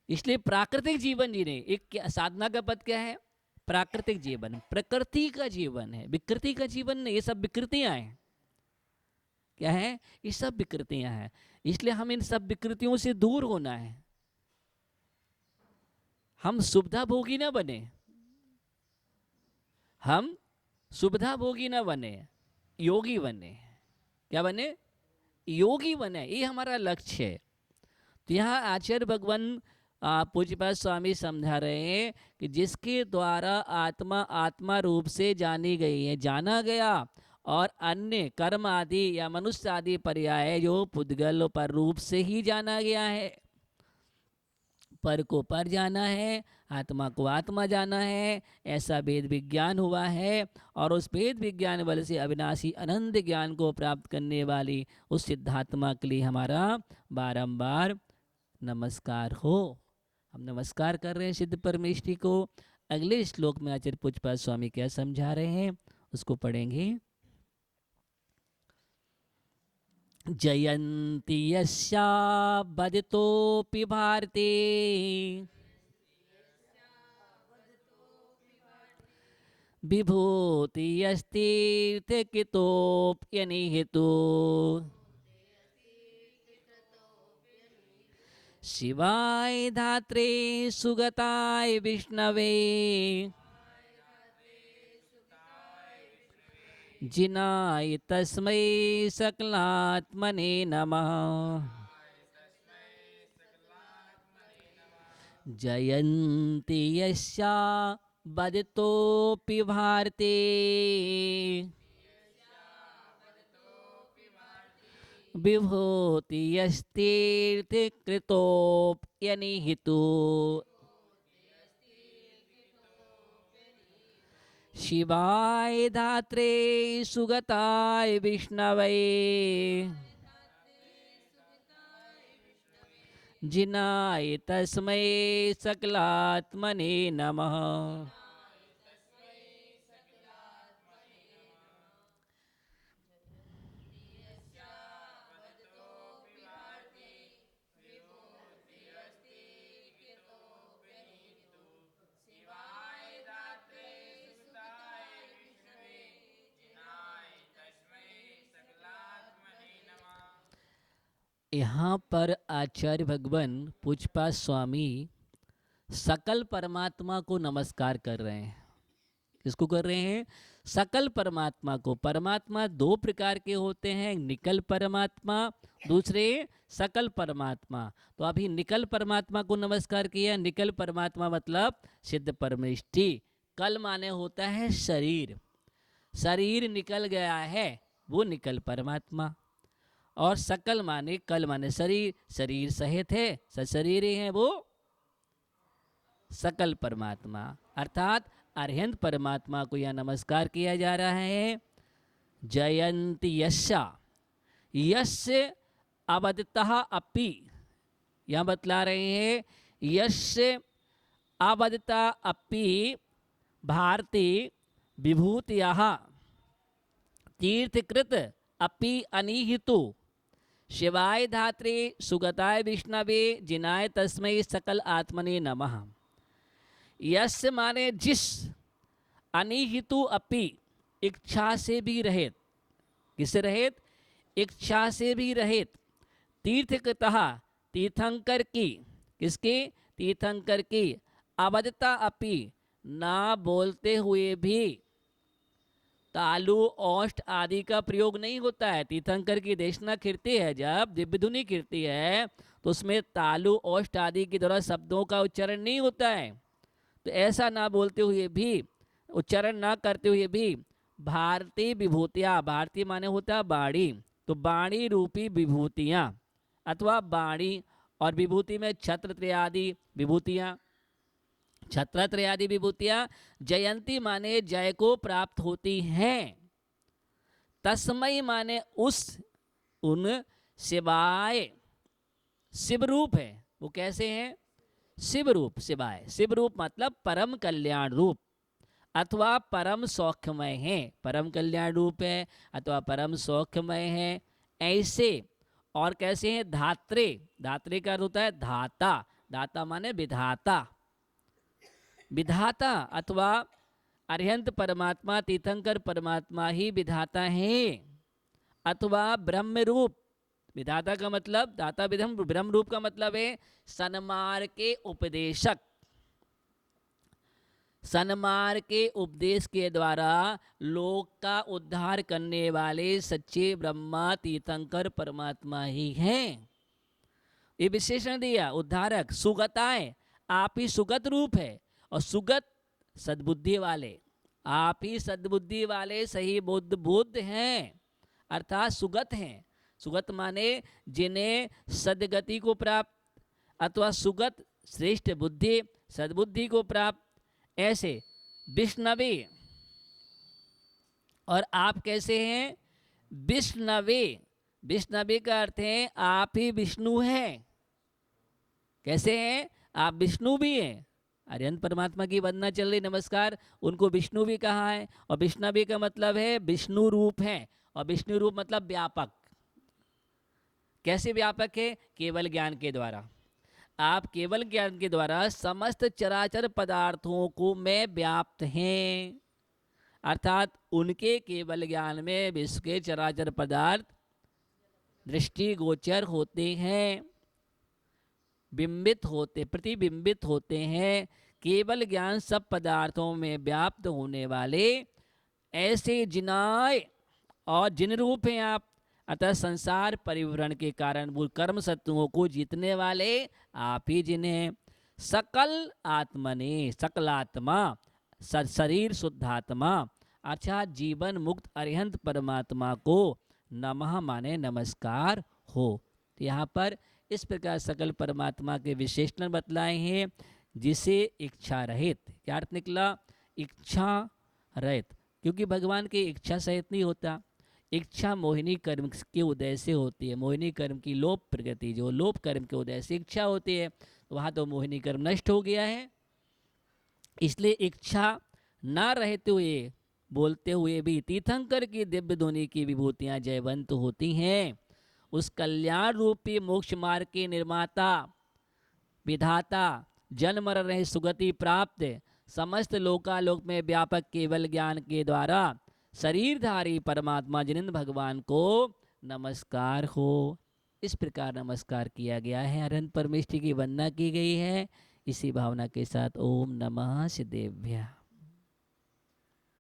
इसलिए प्राकृतिक जीवन जीने, एक साधना का पद क्या है? प्राकृतिक जीवन, प्रकृति का जीवन है, विकृति का जीवन नहीं। ये सब विकृतियां हैं। क्या है? ये सब विकृतियां हैं। इसलिए हम इन सब विकृतियों से दूर होना है। हम सुविधा भोगी ना बने, हम सुविधा भोगी ना बने, योगी बने। क्या बने? योगी बने, ये हमारा लक्ष्य है। तो यहाँ आचार्य भगवान पूज्यपाद स्वामी समझा रहे हैं कि जिसके द्वारा आत्मा आत्मा रूप से जानी गई है, जाना गया, और अन्य कर्म आदि या मनुष्य आदि पर्याय जो पुद्गल पर रूप से ही जाना गया है। पर को पर जाना है, आत्मा को आत्मा जाना है, ऐसा वेद विज्ञान हुआ है। और उस वेद विज्ञान बल से अविनाशी अनंत ज्ञान को प्राप्त करने वाली उस सिद्धात्मा के लिए हमारा बारंबार नमस्कार हो। हम नमस्कार कर रहे हैं सिद्ध परमेष्ठी को। अगले श्लोक में आचार्य पूज्यपाद स्वामी क्या समझा रहे हैं उसको पढ़ेंगे। जयन्ति यस्या वदतोऽपि भारते विभूति यस्तीर्थकृतोऽप्यनिहितो शिवाय धात्रे सुगताय विष्णवे जिनाय तस्मै सकलात्मने नमः। जयन्ति यस्या वदतोऽपि भारते विभूति यस्तीर्थकृतोऽप्यनिहितो शिवाय धात्रे सुगताय विष्णवे जिनाय तस्मै सकलात्मने नमः। यहाँ पर आचार्य भगवान पूज्यपाद स्वामी सकल परमात्मा को नमस्कार कर रहे हैं। किसको कर रहे हैं? सकल परमात्मा को। परमात्मा दो प्रकार के होते हैं, निकल परमात्मा, दूसरे सकल परमात्मा। तो अभी निकल परमात्मा को नमस्कार किया। निकल परमात्मा मतलब सिद्ध परमेष्ठी। कल माने होता है शरीर, शरीर निकल गया है वो निकल परमात्मा। और सकल माने कल माने शरीर, शरीर सहित है, सशरीर है वो सकल परमात्मा। अर्थात अर्हंत परमात्मा को यह नमस्कार किया जा रहा है। जयंती यस्या, यस्य अवदतः अपि, यह बतला रहे हैं यस्य अवदता अपि भारती विभूतियः तीर्थकृत अपि अनिहितो शिवाय धात्रे सुगताय विष्णवे जिनाय तस्मै सकल आत्मने नमः। यस्य माने जिस, अनिहितु अपि इच्छा से भी रहित, किससे रहित? इच्छा से भी रहित, तीर्थकृतः तीर्थंकर की, किसके? तीर्थंकर की, अवदता अपि ना बोलते हुए भी, तालु औष्ठ आदि का प्रयोग नहीं होता है। तीर्थंकर की देशना कीर्ति है, जब दिव्य धुनि कीर्ति है तो उसमें तालु औष्ठ आदि के द्वारा शब्दों का उच्चारण नहीं होता है। तो ऐसा ना बोलते हुए भी, उच्चारण ना करते हुए भी, भारतीय विभूतियाँ, भारतीय माने होता है बाणी, तो बाणी रूपी विभूतियाँ अथवा बाणी, और विभूति में छत्र त्रयादि विभूतियाँ, छत्रत्रयादि विभूतियाँ जयंती माने जय को प्राप्त होती हैं। तस्मय माने उस, उन, शिवाय, शिव रूप है वो। कैसे हैं? शिव रूप, शिवाय, शिव रूप मतलब परम कल्याण रूप अथवा परम सौख्यमय है। परम कल्याण रूप है अथवा परम सौख्यमय है, ऐसे। और कैसे हैं? धात्रे, धात्रे का अर्थ होता है धाता, दाता माने विधाता, विधाता अथवा अरिहंत परमात्मा तीर्थंकर परमात्मा ही विधाता हैं, अथवा ब्रह्म रूप। विधाता का मतलब, दाता विधम, ब्रह्म रूप का मतलब है सन्मार्ग के उपदेशक। सन्मार्ग के उपदेश के द्वारा लोक का उद्धार करने वाले सच्चे ब्रह्मा तीर्थंकर परमात्मा ही हैं। ये विशेषण दिया, उद्धारक, सुगताए, आप ही सुगत रूप है, और सुगत सद्बुद्धि वाले, आप ही सद्बुद्धि वाले सही बुद्ध हैं, अर्थात सुगत हैं। सुगत माने जिन्हें सदगति को प्राप्त, अथवा सुगत श्रेष्ठ बुद्धि, सद्बुद्धि को प्राप्त, ऐसे विष्णवे। और आप कैसे हैं? विष्णवे। विष्णवे का अर्थ है आप ही विष्णु हैं। कैसे हैं? आप विष्णु भी हैं। अरिहंत परमात्मा की वंदना चल रही, नमस्कार, उनको विष्णु भी कहा है। और विष्णवे का मतलब है विष्णु रूप है, और विष्णु रूप मतलब व्यापक। कैसे व्यापक है? केवल ज्ञान के द्वारा। आप केवल ज्ञान के द्वारा समस्त चराचर पदार्थों को में व्याप्त हैं, अर्थात उनके केवल ज्ञान में विश्व के चराचर पदार्थ दृष्टिगोचर होते हैं, बिंबित होते, प्रतिबिंबित होते हैं। केवल ज्ञान सब पदार्थों में व्याप्त होने वाले ऐसे जिनाय और जिन रूप हैं आप, अतः संसार परिवरण के कारण मूल कर्म शत्रुओं को जीतने वाले आप ही जिन्हें सकल आत्मने, सकलात्मा, शरीर शुद्धात्मा, अर्थात जीवन मुक्त अरिहंत परमात्मा को नमः माने नमस्कार हो। तो यहाँ पर इस प्रकार सकल परमात्मा के विशेषण बतलाए हैं, जिसे इच्छा रहित, क्या अर्थ निकला? इच्छा रहित, क्योंकि भगवान की इच्छा सहित नहीं होता। इच्छा मोहिनी कर्म के उदय से होती है। मोहिनी कर्म की लोप प्रगति, जो लोप कर्म के उदय से इच्छा होती है, वहाँ तो मोहिनी कर्म नष्ट हो गया है। इसलिए इच्छा ना रहते हुए, बोलते हुए भी तीर्थंकर की दिव्य ध्वनि की विभूतियाँ जयवंत होती हैं। उस कल्याण रूपी मोक्ष मार्ग के निर्माता, विधाता, जन्म मरण रहित सुगति प्राप्त, समस्त लोकालोक में व्यापक केवल ज्ञान के द्वारा शरीरधारी परमात्मा जिनेंद्र भगवान को नमस्कार हो। इस प्रकार नमस्कार किया गया है, अनंत परमेष्ठी की वंदना की गई है। इसी भावना के साथ ओम नमः सिद्धेभ्यः।